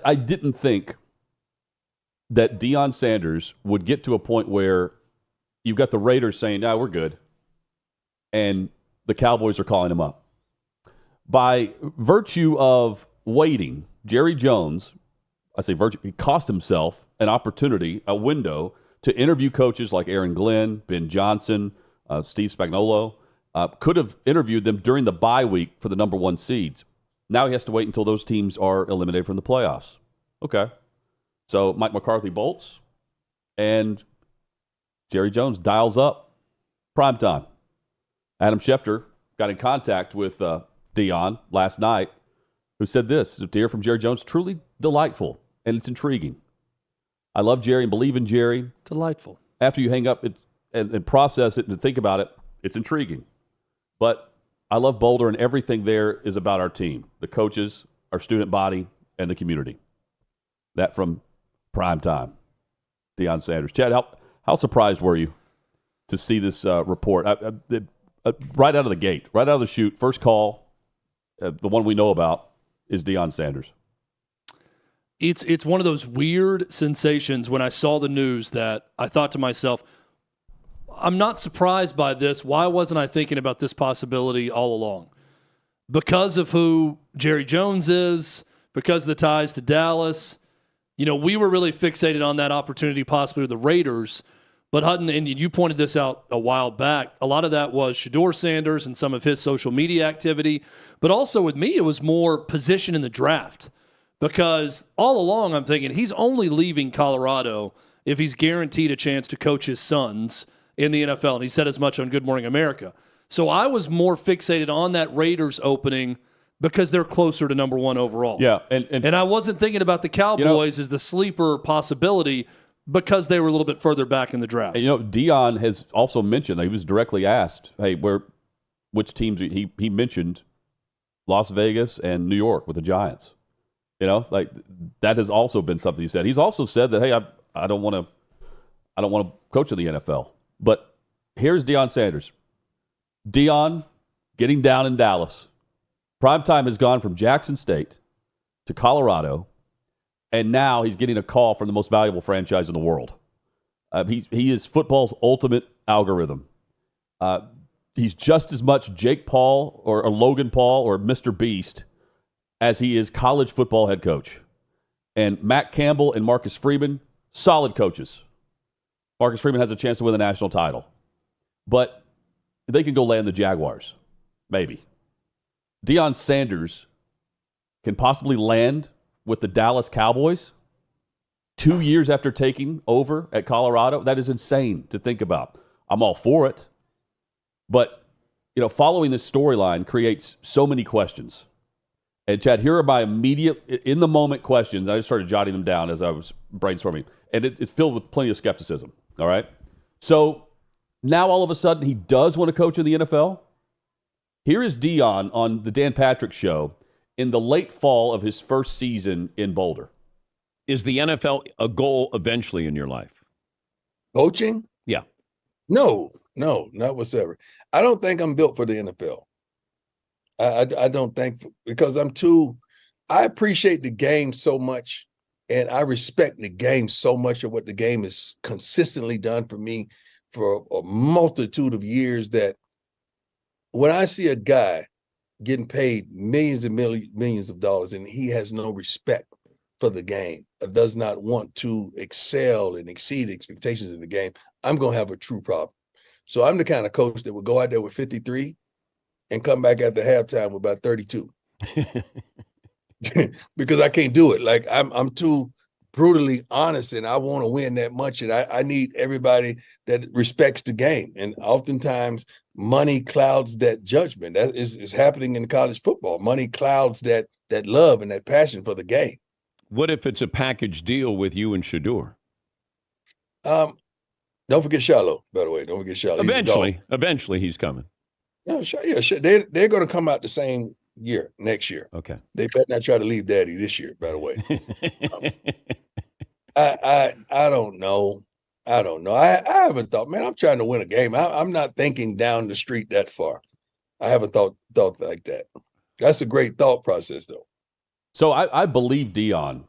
I didn't think that Deion Sanders would get to a point where you've got the Raiders saying, we're good, and the Cowboys are calling him up. By virtue of waiting, Jerry Jones, he cost himself an opportunity, a window, to interview coaches like Aaron Glenn, Ben Johnson, Steve Spagnuolo. Could have interviewed them during the bye week for the number one seeds. Now he has to wait until those teams are eliminated from the playoffs. Okay. So Mike McCarthy bolts, and Jerry Jones dials up primetime. Adam Schefter got in contact with Deion last night, who said this: to hear from Jerry Jones, truly delightful, and it's intriguing. I love Jerry and believe in Jerry. Delightful. After you hang up and process it and think about it, it's intriguing. But I love Boulder, and everything there is about our team, the coaches, our student body, and the community. That from prime time, Deion Sanders. Chad, how surprised were you to see this report? Right out of the gate, right out of the chute, first call, the one we know about, is Deion Sanders. It's one of those weird sensations when I saw the news that I thought to myself, I'm not surprised by this. Why wasn't I thinking about this possibility all along? Because of who Jerry Jones is, because of the ties to Dallas. We were really fixated on that opportunity possibly with the Raiders. But Hutton, and you pointed this out a while back, a lot of that was Shedeur Sanders and some of his social media activity. But also with me, it was more position in the draft. Because all along I'm thinking he's only leaving Colorado if he's guaranteed a chance to coach his sons in the NFL. And he said as much on Good Morning America. So I was more fixated on that Raiders opening because they're closer to number one overall. Yeah, and I wasn't thinking about the Cowboys as the sleeper possibility because they were a little bit further back in the draft. Deion has also mentioned that he was directly asked, hey, which teams he mentioned Las Vegas and New York with the Giants. That has also been something he said. He's also said that, hey, I don't want to coach in the NFL. But here's Deion Sanders. Deion getting down in Dallas. Primetime has gone from Jackson State to Colorado, and now he's getting a call from the most valuable franchise in the world. He is football's ultimate algorithm. He's just as much Jake Paul or Logan Paul or Mr. Beast as he is college football head coach. And Matt Campbell and Marcus Freeman, solid coaches. Marcus Freeman has a chance to win the national title. But they can go land the Jaguars. Maybe. Deion Sanders can possibly land with the Dallas Cowboys 2 years after taking over at Colorado. That is insane to think about. I'm all for it. But, following this storyline creates so many questions. And, Chad, here are my immediate, in-the-moment questions. I just started jotting them down as I was brainstorming. And it's filled with plenty of skepticism, all right? So now all of a sudden he does want to coach in the NFL? Here is Deion on the Dan Patrick Show in the late fall of his first season in Boulder. Is the NFL a goal eventually in your life? Coaching? Yeah. No, not whatsoever. I don't think I'm built for the NFL. I don't think, because I appreciate the game so much, and I respect the game so much of what the game has consistently done for me for a multitude of years, that when I see a guy getting paid millions and millions of dollars and he has no respect for the game, does not want to excel and exceed expectations in the game, I'm going to have a true problem. So I'm the kind of coach that would go out there with 53 and come back after halftime with about 32. Because I can't do it. Like I'm too brutally honest, and I want to win that much, and I need everybody that respects the game. And oftentimes money clouds that judgment. That is happening in college football. Money clouds that love and that passion for the game. What if it's a package deal with you and Shedeur? Don't forget Shiloh, by the way. Don't forget Shiloh. Eventually he's coming. No, sure. They're going to come out the same year, next year. Okay. They better not try to leave Daddy this year, by the way. I don't know. I haven't thought, man, I'm trying to win a game. I'm not thinking down the street that far. I haven't thought like that. That's a great thought process, though. So I believe Deion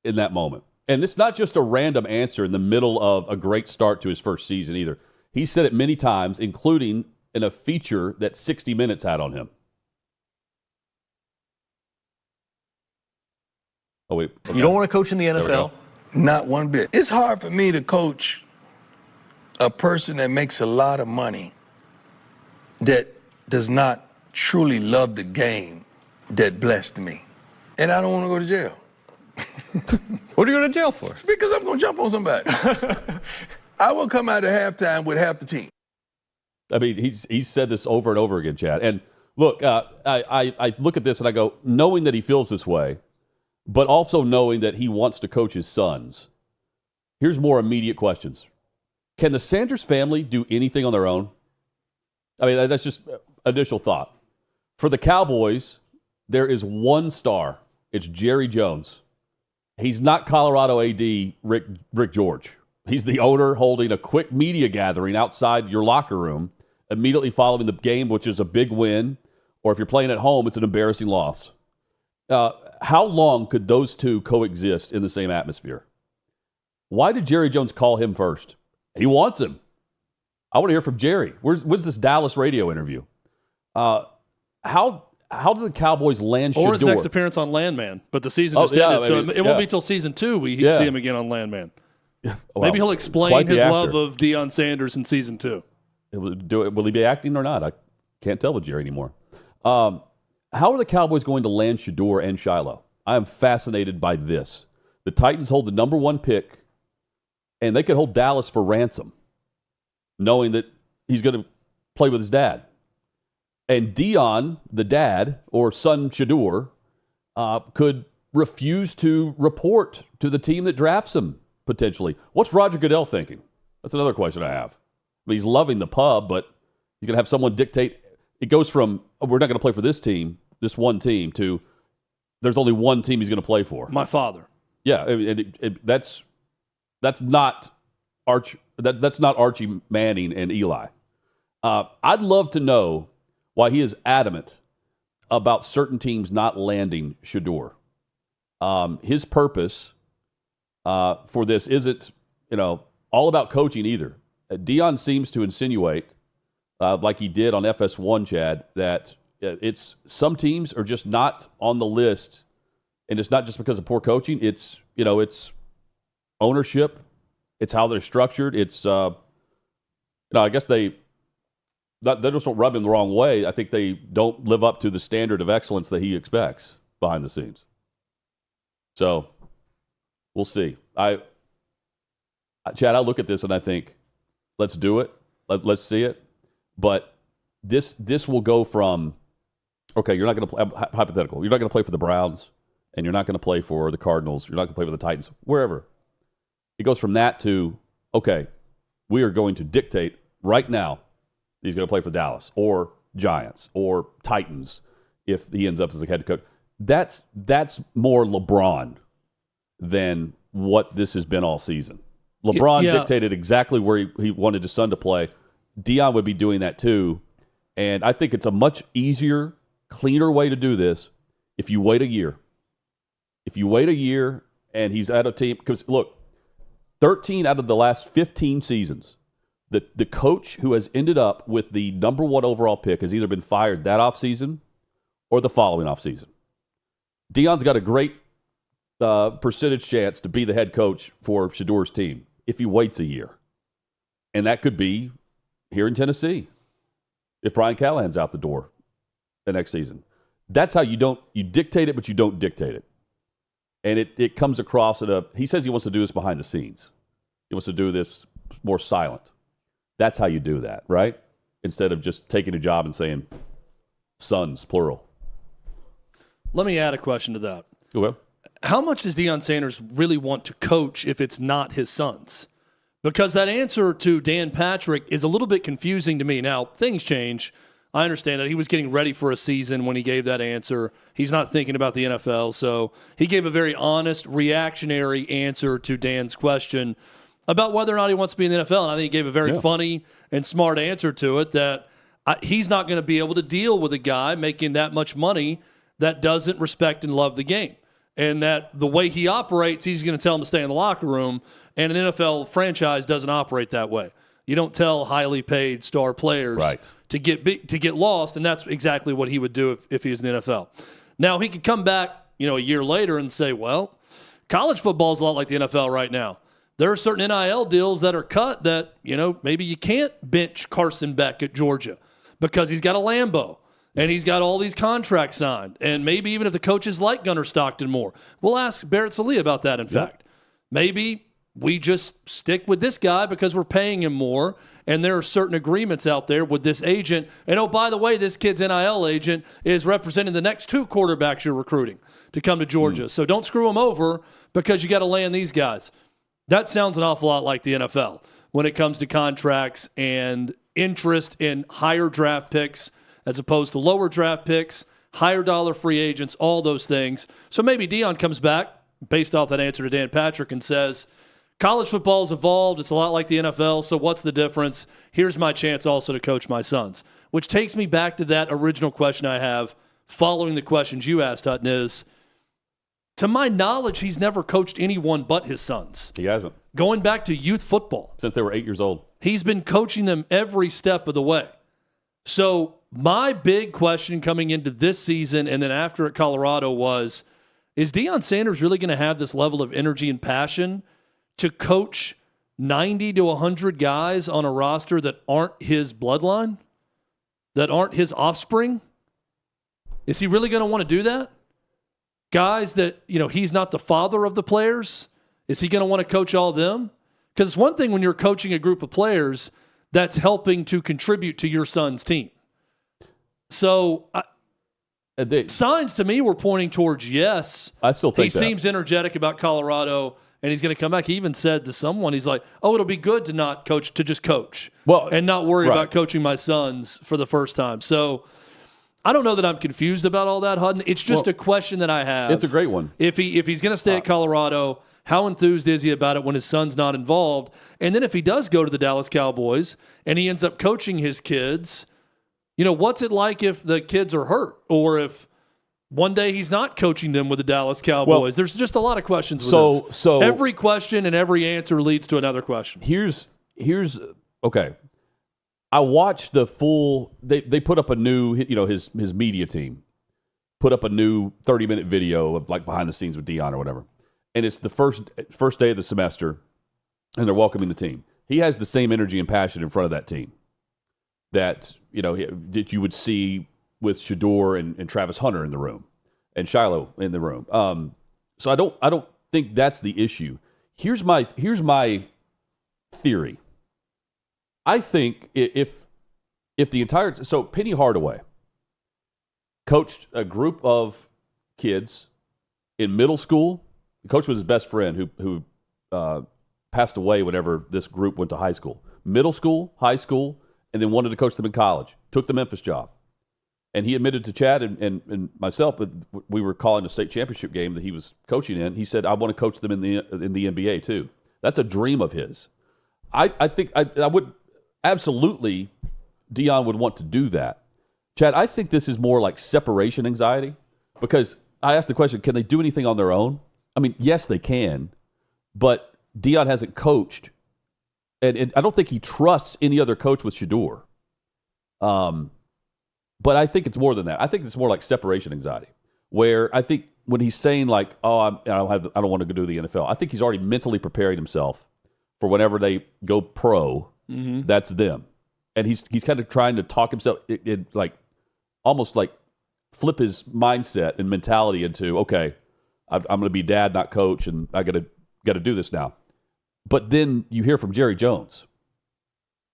in that moment. And it's not just a random answer in the middle of a great start to his first season either. He said it many times, including in a feature that 60 Minutes had on him. Oh, wait. Okay. You don't want to coach in the we NFL. go. Not one bit. It's hard for me to coach a person that makes a lot of money that does not truly love the game that blessed me. And I don't want to go to jail. What are you going to jail for? Because I'm going to jump on somebody. I will come out at halftime with half the team. I mean, he's said this over and over again, Chad. And look, I look at this and I go, knowing that he feels this way, but also knowing that he wants to coach his sons, here's more immediate questions. Can the Sanders family do anything on their own? I mean, that's just initial thought. For the Cowboys, there is one star. It's Jerry Jones. He's not Colorado AD Rick George. He's the owner holding a quick media gathering outside your locker room immediately following the game, which is a big win. Or if you're playing at home, it's an embarrassing loss. How long could those two coexist in the same atmosphere? Why did Jerry Jones call him first? He wants him. I want to hear from Jerry. When's this Dallas radio interview? How do the Cowboys land Shedeur? Or his next appearance on Landman. But the season just ended, so it won't be until season 2 we see him again on Landman. Well, maybe he'll explain his love of Deion Sanders in season 2. Will he be acting or not? I can't tell with Jerry anymore. How are the Cowboys going to land Shedeur and Shiloh? I am fascinated by this. The Titans hold the number 1 pick, and they could hold Dallas for ransom, knowing that he's going to play with his dad. And Deion, the dad, or son Shedeur, could refuse to report to the team that drafts him, potentially. What's Roger Goodell thinking? That's another question I have. I mean, he's loving the pub, but he's going to have someone dictate. It goes from, we're not going to play for this team, this one team, to there's only one team he's going to play for. My father. Yeah, that's not that's not Archie Manning and Eli. I'd love to know why he is adamant about certain teams not landing Shedeur. His purpose for this isn't, all about coaching either. Deion seems to insinuate, like he did on FS1, Chad, that it's some teams are just not on the list, and it's not just because of poor coaching. It's it's ownership, it's how they're structured. It's I guess they just don't rub him the wrong way. I think they don't live up to the standard of excellence that he expects behind the scenes. So we'll see. Chad, I look at this and I think, let's do it. Let's see it. But this will go from, okay, you're not going to play, hypothetical, you're not going to play for the Browns, and you're not going to play for the Cardinals, you're not going to play for the Titans, wherever. It goes from that to, okay, we are going to dictate right now he's going to play for Dallas or Giants or Titans if he ends up as a head coach. That's more LeBron than what this has been all season. LeBron dictated exactly where he wanted his son to play. Deion would be doing that too. And I think it's a much easier, cleaner way to do this if you wait a year. If you wait a year and he's at a team, because look, 13 out of the last 15 seasons, the coach who has ended up with the number 1 overall pick has either been fired that offseason or the following offseason. Deion's got a great percentage chance to be the head coach for Shedeur's team if he waits a year. And that could be here in Tennessee if Brian Callahan's out the door the next season. That's how you dictate it, but you don't dictate it. And it comes across he says he wants to do this behind the scenes. He wants to do this more silent. That's how you do that, right? Instead of just taking a job and saying sons, plural. Let me add a question to that. Well, how much does Deion Sanders really want to coach if it's not his sons? Because that answer to Dan Patrick is a little bit confusing to me. Now, things change. I understand that he was getting ready for a season when he gave that answer. He's not thinking about the NFL, so he gave a very honest, reactionary answer to Dan's question about whether or not he wants to be in the NFL. And I think he gave a very funny and smart answer to it, that he's not going to be able to deal with a guy making that much money that doesn't respect and love the game. and that the way he operates, he's going to tell him to stay in the locker room. And an NFL franchise doesn't operate that way. You don't tell highly paid star players to get lost, and that's exactly what he would do if he was in the NFL. Now, he could come back, a year later and say, well, college football is a lot like the NFL right now. There are certain NIL deals that are cut that, maybe you can't bench Carson Beck at Georgia because he's got a Lambo and he's got all these contracts signed. And maybe even if the coaches like Gunnar Stockton more, we'll ask Barrett Sallee about that, in fact. Maybe we just stick with this guy because we're paying him more, and there are certain agreements out there with this agent. And, oh, by the way, this kid's NIL agent is representing the next 2 quarterbacks you're recruiting to come to Georgia. So don't screw them over because you got to land these guys. That sounds an awful lot like the NFL when it comes to contracts and interest in higher draft picks as opposed to lower draft picks, higher dollar free agents, all those things. So maybe Deion comes back based off that answer to Dan Patrick and says, college football's evolved. It's a lot like the NFL, so what's the difference? Here's my chance also to coach my sons. Which takes me back to that original question I have following the questions you asked, Hutton, is, to my knowledge, he's never coached anyone but his sons. He hasn't. Going back to youth football. Since they were 8 years old. He's been coaching them every step of the way. So my big question coming into this season and then after at Colorado was, is Deion Sanders really going to have this level of energy and passion to coach 90 to 100 guys on a roster that aren't his bloodline, that aren't his offspring? Is he really going to want to do that? Guys that, he's not the father of the players, is he going to want to coach all of them? Because it's one thing when you're coaching a group of players that's helping to contribute to your son's team. So signs to me were pointing towards yes. I still think he seems energetic about Colorado, and he's going to come back. He even said to someone, he's like, oh, it'll be good to not coach, to just coach and not worry about coaching my sons for the first time. So I don't know that I'm confused about all that, Hutton. It's just a question that I have. It's a great one. If he's going to stay at Colorado, how enthused is he about it when his son's not involved? And then if he does go to the Dallas Cowboys and he ends up coaching his kids, what's it like if the kids are hurt or if one day he's not coaching them with the Dallas Cowboys? Well, there's just a lot of questions with this. So every question and every answer leads to another question. Here's okay. I watched the full. They put up a new, his media team put up a new 30-minute video of like behind the scenes with Deion or whatever, and it's the first day of the semester, and they're welcoming the team. He has the same energy and passion in front of that team that that you would see with Shador and Travis Hunter in the room and Shiloh in the room. So I don't think that's the issue. Here's my theory. I think if the entire Penny Hardaway coached a group of kids in middle school. The coach was his best friend who passed away whenever this group went to high school. Middle school, high school, and then wanted to coach them in college. Took the Memphis job. And he admitted to Chad and myself, but we were calling a state championship game that he was coaching in. He said, I want to coach them in the NBA too. That's a dream of his. I think I would absolutely, Deion would want to do that. Chad, I think this is more like separation anxiety because I asked the question, can they do anything on their own? I mean, yes, they can, but Deion hasn't coached, and I don't think he trusts any other coach with Shador. But I think it's more than that. I think it's more like separation anxiety, where I think when he's saying like, "Oh, I don't want to go do the NFL," I think he's already mentally preparing himself for whenever they go pro. Mm-hmm. That's them, and he's kind of trying to talk himself, like almost like flip his mindset and mentality into, okay, I'm going to be dad, not coach, and I got to do this now. But then you hear from Jerry Jones,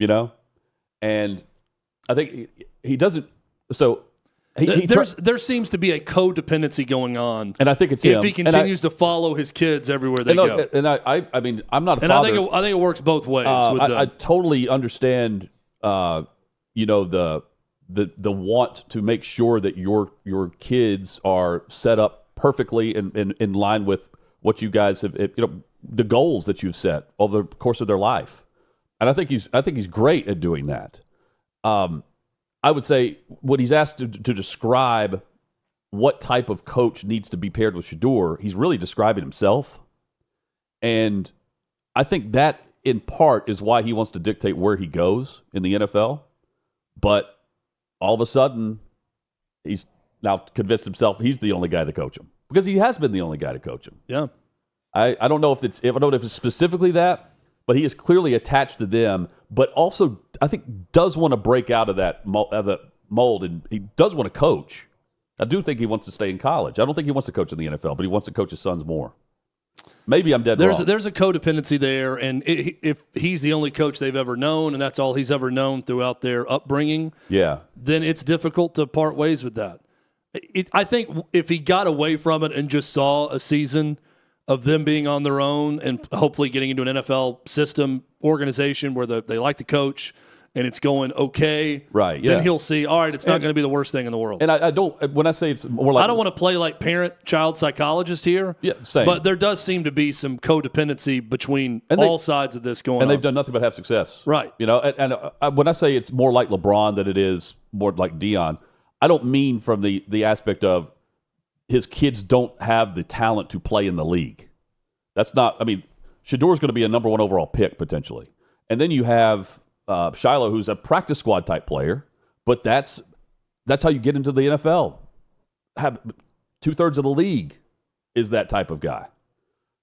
and I think he doesn't. So there seems to be a codependency going on, and I think it's if him. he continues to follow his kids everywhere they go. And I mean, I'm not a and father. I think it works both ways. I totally understand, the want to make sure that your kids are set up perfectly and in line with what you guys have, the goals that you've set over the course of their life. And I think he's great at doing that. I would say when he's asked to describe what type of coach needs to be paired with Shedeur, he's really describing himself. And I think that, in part, is why he wants to dictate where he goes in the NFL. But all of a sudden, he's now convinced himself he's the only guy to coach him. Because he has been the only guy to coach him. Yeah. I don't know if it's specifically that, but he is clearly attached to them, but also I think does want to break out of that mold, and he does want to coach. I do think he wants to stay in college. I don't think he wants to coach in the NFL, but he wants to coach his sons more. Maybe I'm dead wrong. There's a codependency there, and if he's the only coach they've ever known, and that's all he's ever known throughout their upbringing, then it's difficult to part ways with that. I think if he got away from it and just saw a season of them being on their own and hopefully getting into an NFL system organization where they like the coach and it's going okay, right? Yeah. Then he'll see, all right, it's not going to be the worst thing in the world. And I don't, when I say it's more like, I don't want to play like parent-child psychologist here. Yeah, same. But there does seem to be some codependency between all sides of this going on. And they've done nothing but have success. Right. You know, and when I say it's more like LeBron than it is more like Deion, I don't mean from the aspect of his kids don't have the talent to play in the league. That's not, I mean, Shedeur's going to be a number 1 overall pick potentially. And then you have Shiloh, who's a practice squad type player, but that's how you get into the NFL. Have 2/3 of the league is that type of guy.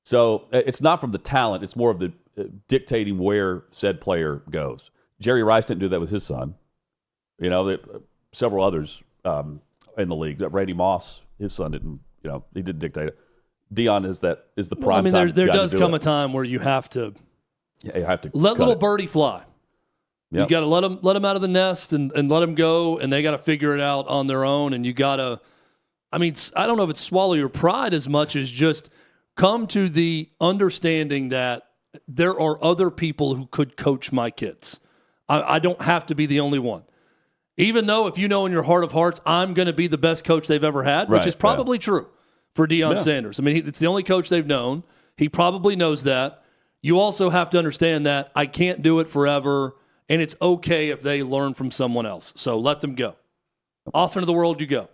So it's not from the talent, it's more of the dictating where said player goes. Jerry Rice didn't do that with his son. You know, several others in the league. Randy Moss, his son didn't, he didn't dictate it. Deion is the prime time. I mean, there does come it. a time where you have to, you have to let little birdie fly. Yep. You got to let them out of the nest and let them go, and they got to figure it out on their own. And you got to, I mean, I don't know if it's swallow your pride as much as just come to the understanding that there are other people who could coach my kids. I don't have to be the only one. Even though if you know in your heart of hearts, I'm going to be the best coach they've ever had, which is probably true for Deion Sanders. I mean, it's the only coach they've known. He probably knows that. You also have to understand that I can't do it forever, and it's okay if they learn from someone else. So let them go. Off into the world you go.